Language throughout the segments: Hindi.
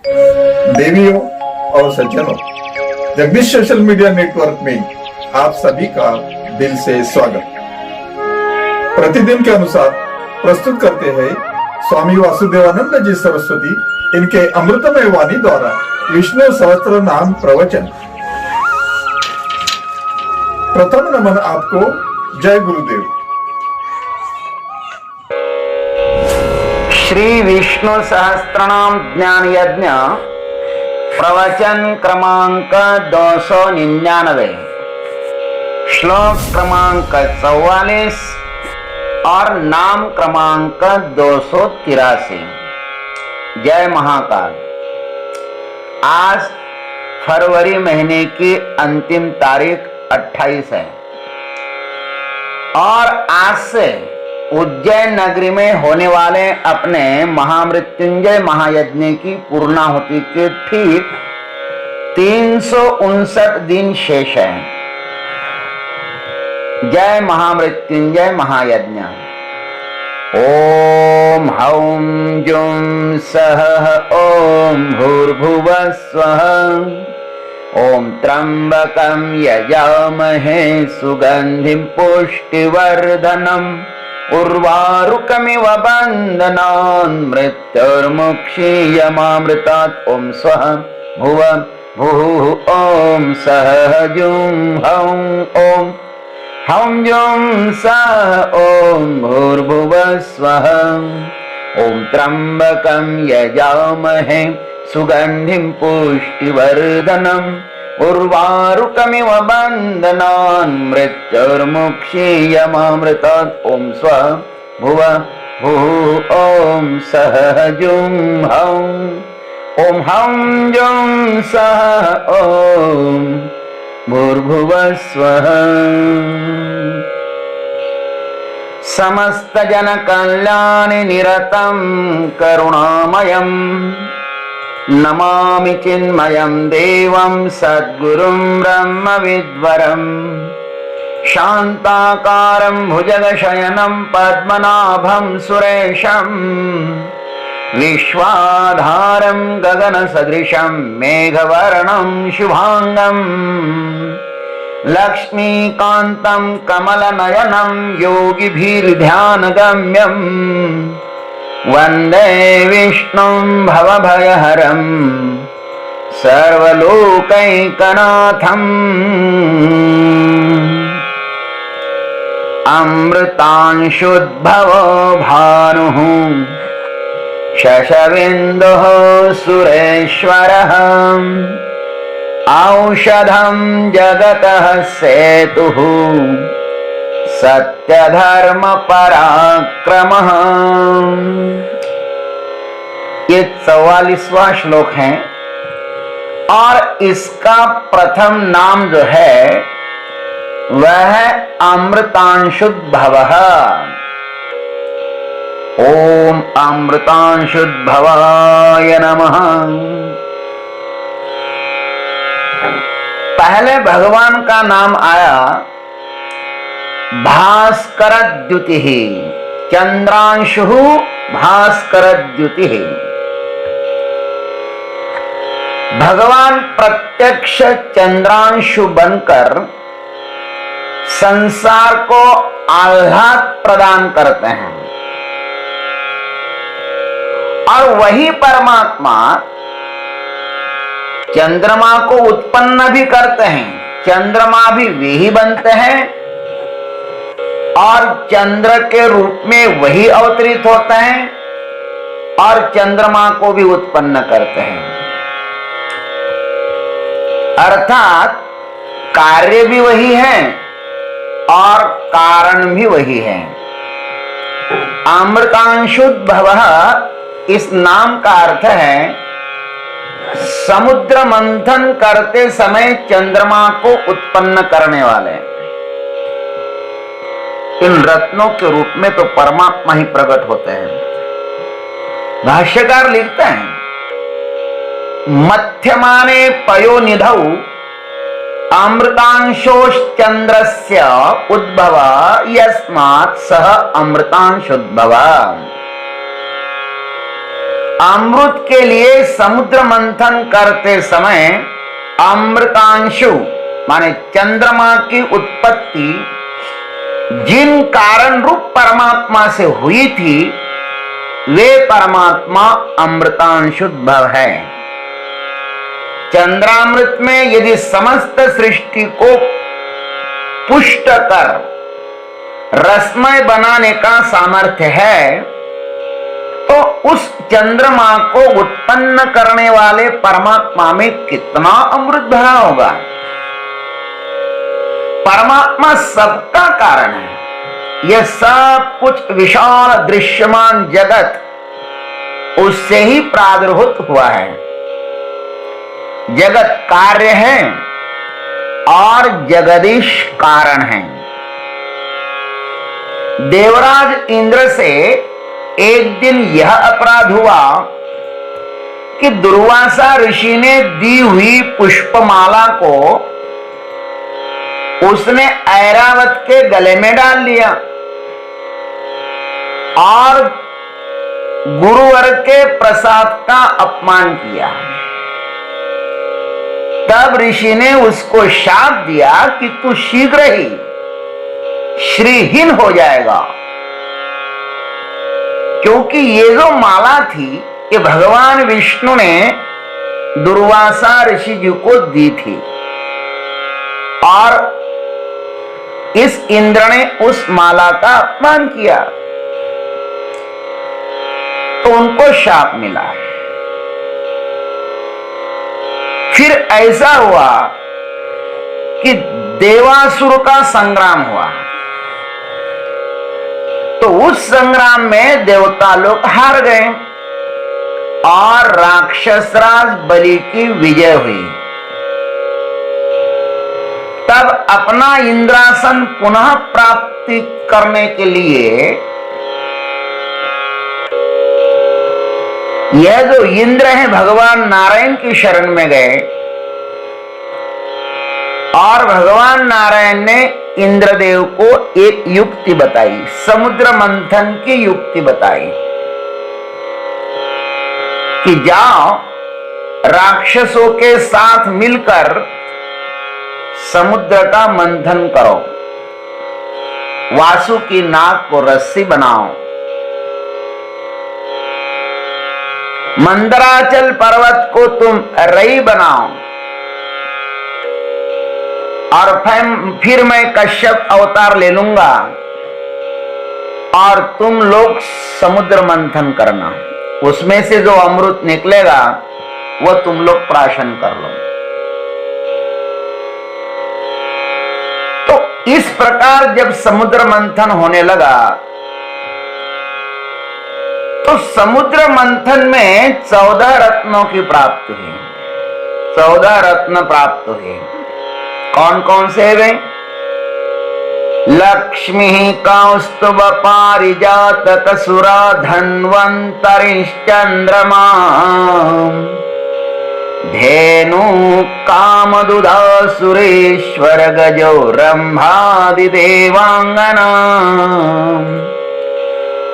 देवियों और सज्जनों, जगदीश सोशल मीडिया नेटवर्क में आप सभी का दिल से स्वागत। प्रतिदिन के अनुसार प्रस्तुत करते हैं स्वामी वासुदेवानंद जी सरस्वती इनके अमृतमय वाणी द्वारा विष्णु सहस्त्र नाम प्रवचन। प्रथम नमन आपको। जय गुरुदेव। श्री विष्णु सहस्त्रनाम ज्ञान यज्ञ प्रवचन क्रमांक 299, श्लोक क्रमांक 44 और नाम क्रमांक 283। जय महाकाल। आज फरवरी महीने की अंतिम तारीख 28 है और आज से उज्जैन नगरी में होने वाले अपने महामृत्युंजय महायज्ञ की पूर्णाहुति के ठीक 359 दिन शेष है। जय महामृत्युंजय महायज्ञ। ओम हौं जुं सः ओम भूर्भुवः स्वः ओम त्र्यंबकं यजामहे सुगंधिं पुष्टिवर्धनम् उर्वारुकमिव बन्धनान् मृत्युर्मुक्षीयमामृतात्। ओम स्वः भुवः भुः ओम सः जुं हौं ओम हौं जुं सः ओम भूर्भुवः स्वः ओम त्र्यंबकं यजामहे सुगंधिं पुष्टिवर्धनम् उर्वारुकमिव बन्धनान् मृत्युर्मुक्षीयमामृतात्। ओम स्वः भुवः भुः ओम सः जुं हौं ओम हौं जुं सः ओम भूर्भुवः स्वः। समस्त जन कल्याणि निरतं करुणामयम् नमामि चिन्मयं देवं सद्गुरुं ब्रह्मविद्वरं शान्ताकारं भुजगशयनं पद्मनाभं सुरेशं विश्वाधारं गगनसदृशं मेघवर्णं शुभांगं लक्ष्मीकान्तं कमलनयनं योगिभिर्ध्यानगम्यं वन्दे विष्णुं भवभयहरं सर्वलोकैकनाथम्। अमृतांशुद्भवो भानुः शशबिन्दुः सुरेश्वरः औषधं जगतः सेतुः सत्यधर्म पराक्रमः। ये 44वां श्लोक है और इसका प्रथम नाम जो है वह है अमृतांशुद्भवः। ओम अमृतांशुद्भवाय नमः। पहले भगवान का नाम आया भास्करद्युतिः, चंद्रांशुः भास्करद्युतिः। भगवान प्रत्यक्ष चंद्रांशु बनकर संसार को आह्लाद प्रदान करते हैं और वही परमात्मा चंद्रमा को उत्पन्न भी करते हैं। चंद्रमा भी वे ही बनते हैं और चंद्र के रूप में वही अवतरित होते हैं और चंद्रमा को भी उत्पन्न करते हैं। अर्थात कार्य भी वही है और कारण भी वही है। अमृतांशुद्भवः इस नाम का अर्थ है समुद्र मंथन करते समय चंद्रमा को उत्पन्न करने वाले। इन रत्नों के रूप में तो परमात्मा ही प्रकट होते हैं। भाष्यकार लिखते हैं मध्यमाने पयोनिधौ अमृतांशोश्चंद्रस्य उद्भव यस्मात् सह अमृतांशोद्भव। अमृत के लिए समुद्र मंथन करते समय अमृतांशु माने चंद्रमा की उत्पत्ति जिन कारण रूप परमात्मा से हुई थी वे परमात्मा अमृतांशुद्भव है। चंद्रामृत में यदि समस्त सृष्टि को पुष्ट कर रसमय बनाने का सामर्थ्य है तो उस चंद्रमा को उत्पन्न करने वाले परमात्मा में कितना अमृत भरा होगा। परमात्मा सबका कारण है। यह सब कुछ विशाल दृश्यमान जगत उससे ही प्रादुर्भूत हुआ है। जगत कार्य है और जगदीश कारण है। देवराज इंद्र से एक दिन यह अपराध हुआ कि दुर्वासा ऋषि ने दी हुई पुष्पमाला को उसने ऐरावत के गले में डाल लिया और गुरुवर के प्रसाद का अपमान किया। तब ऋषि ने उसको शाप दिया कि तू शीघ्र ही श्रीहीन हो जाएगा, क्योंकि ये जो माला थी ये भगवान विष्णु ने दुर्वासा ऋषि जी को दी थी और इस इंद्र ने उस माला का अपमान किया तो उनको शाप मिला। फिर ऐसा हुआ कि देवासुर का संग्राम हुआ तो उस संग्राम में देवता लोग हार गए और राक्षसराज बलि की विजय हुई। तब अपना इंद्रासन पुनः प्राप्ति करने के लिए यह जो इंद्र है भगवान नारायण की शरण में गए और भगवान नारायण ने इंद्रदेव को एक युक्ति बताई, समुद्र मंथन की युक्ति बताई कि जाओ राक्षसों के साथ मिलकर समुद्र का मंथन करो, वासु की नाक को रस्सी बनाओ, मंदराचल पर्वत को तुम रई बनाओ और फिर मैं कश्यप अवतार ले लूंगा और तुम लोग समुद्र मंथन करना, उसमें से जो अमृत निकलेगा वो तुम लोग प्राशन कर लो। तो इस प्रकार जब समुद्र मंथन होने लगा तो समुद्र मंथन में 14 रत्नों की प्राप्ति हुई। 14 रत्न प्राप्त हुए। कौन कौन से वे? लक्ष्मी कौस्तुभ पारिजात सुरा धन्वंतरिश्चंद्रमा धेनु कामदुधा सुरेश्वर गजो रंभादि देवांगना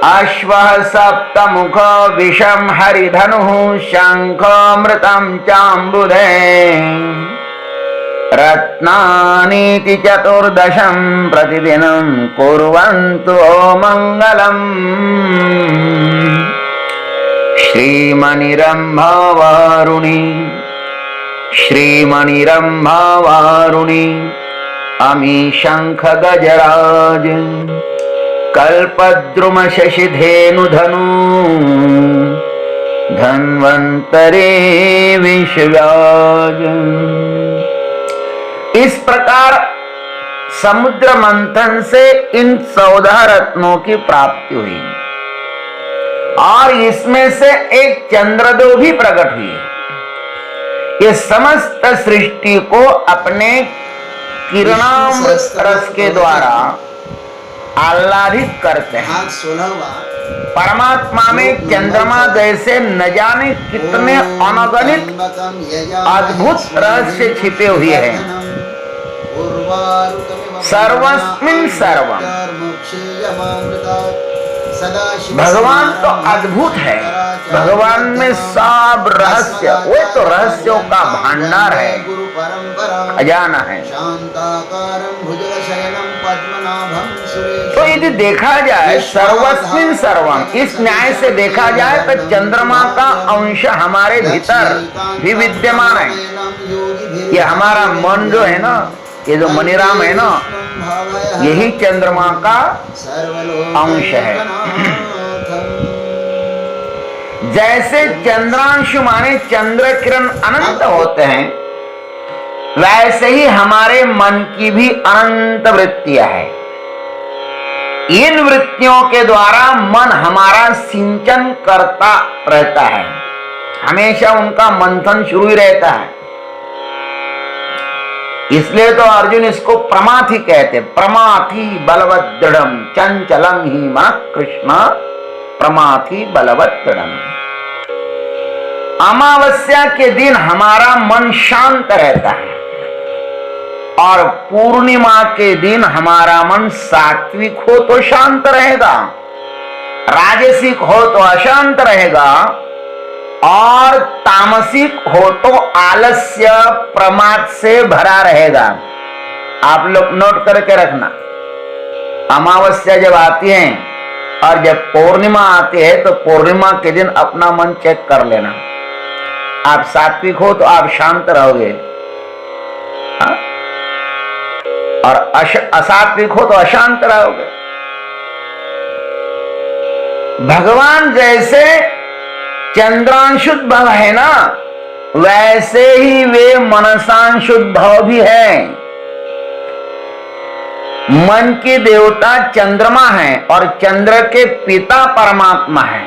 अश्वः सप्तमुख विषम हरिधनु शंखमृतं चाम्बुधे रत्नानीति चतुर्दशं प्रतिदिनं कुर्वन्तु मङ्गलम्। श्रीमणिरम्भावारुणी श्रीमणिरम्भावारुणी अमी शंख गजराज कल्पद्रुम शशिधेनुधनु धन्वंतरे विश्वव्याज। इस प्रकार समुद्र मंथन से इन 14 रत्नों की प्राप्ति हुई और इसमें से एक चंद्रदेव भी प्रकट हुई। ये समस्त सृष्टि को अपने किरणामृत रस के द्वारा आह्लादित करते हैं। परमात्मा में चंद्रमा जैसे न जाने कितने अनगणित अद्भुत रहस्य छिपे हुए हैं। सर्वस्मिन् सर्वम् भगवान तो अद्भुत है, भगवान में सब रहस्य, वो तो रहस्यों का भंडार है, खजाना है। तो यदि देखा जाए सर्वस्मिन सर्वम, इस न्याय से देखा जाए तो चंद्रमा का अंश हमारे भीतर भी विद्यमान है। ये हमारा मन जो है ना, ये जो मणिराम है ना, यही चंद्रमा का अंश है। जैसे चंद्रांशु माने चंद्र किरण अनंत होते हैं, वैसे ही हमारे मन की भी अनंत वृत्तियां हैं। इन वृत्तियों के द्वारा मन हमारा सिंचन करता रहता है, हमेशा उनका मंथन शुरू ही रहता है। इसलिए तो अर्जुन इसको प्रमाथि कहते, प्रमाथि बलवत् दृढ़म चंचलम ही मन कृष्ण प्रमाथि बलवत् दृढ़म। अमावस्या के दिन हमारा मन शांत रहता है और पूर्णिमा के दिन हमारा मन सात्विक हो तो शांत रहेगा, राजसिक हो तो अशांत रहेगा, और तामसिक हो तो आलस्य प्रमाद से भरा रहेगा। आप लोग नोट करके रखना, अमावस्या जब आती है और जब पूर्णिमा आती है तो पूर्णिमा के दिन अपना मन चेक कर लेना। आप सात्विक हो तो आप शांत रहोगे, और असात्विक हो तो अशांत रहोगे। भगवान जैसे चंद्रांशुद्ध भव है ना, वैसे ही वे मनसांशुद्ध भव भी है। मन की देवता चंद्रमा है और चंद्र के पिता परमात्मा है।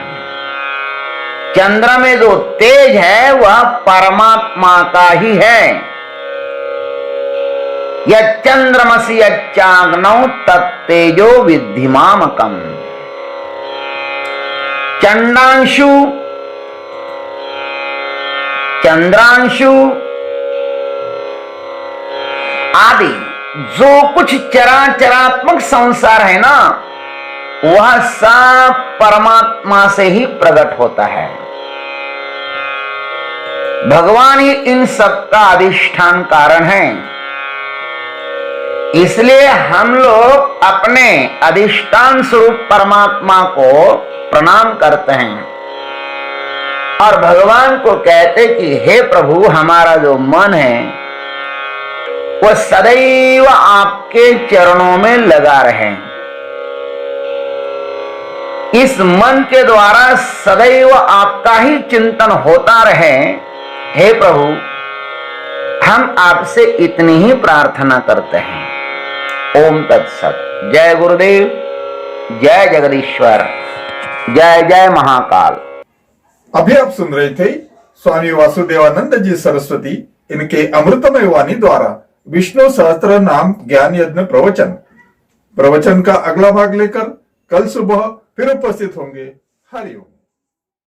चंद्र में जो तेज है वह परमात्मा का ही है। यच्चंद्रमसि यच्चाग्नौ तत्तेजो विद्धि मामकम्। चंडांशु, चंद्रांशु आदि जो कुछ चराचरात्मक संसार है ना, वह सब परमात्मा से ही प्रकट होता है। भगवान ही इन सब का अधिष्ठान कारण है। इसलिए हम लोग अपने अधिष्ठान स्वरूप परमात्मा को प्रणाम करते हैं और भगवान को कहते कि हे प्रभु, हमारा जो मन है वह सदैव आपके चरणों में लगा रहे। इस मन के द्वारा सदैव आपका ही चिंतन होता रहे। हे प्रभु, हम आपसे इतनी ही प्रार्थना करते हैं। ओम तत्सत। जय गुरुदेव, जय जगदीश्वर, जय जय महाकाल। अभी आप सुन रहे थे स्वामी वासुदेवानंद जी सरस्वती, इनके अमृतमय वाणी द्वारा विष्णु सहस्त्र नाम ज्ञान यज्ञ प्रवचन का अगला भाग लेकर कल सुबह फिर उपस्थित होंगे। हरिओम।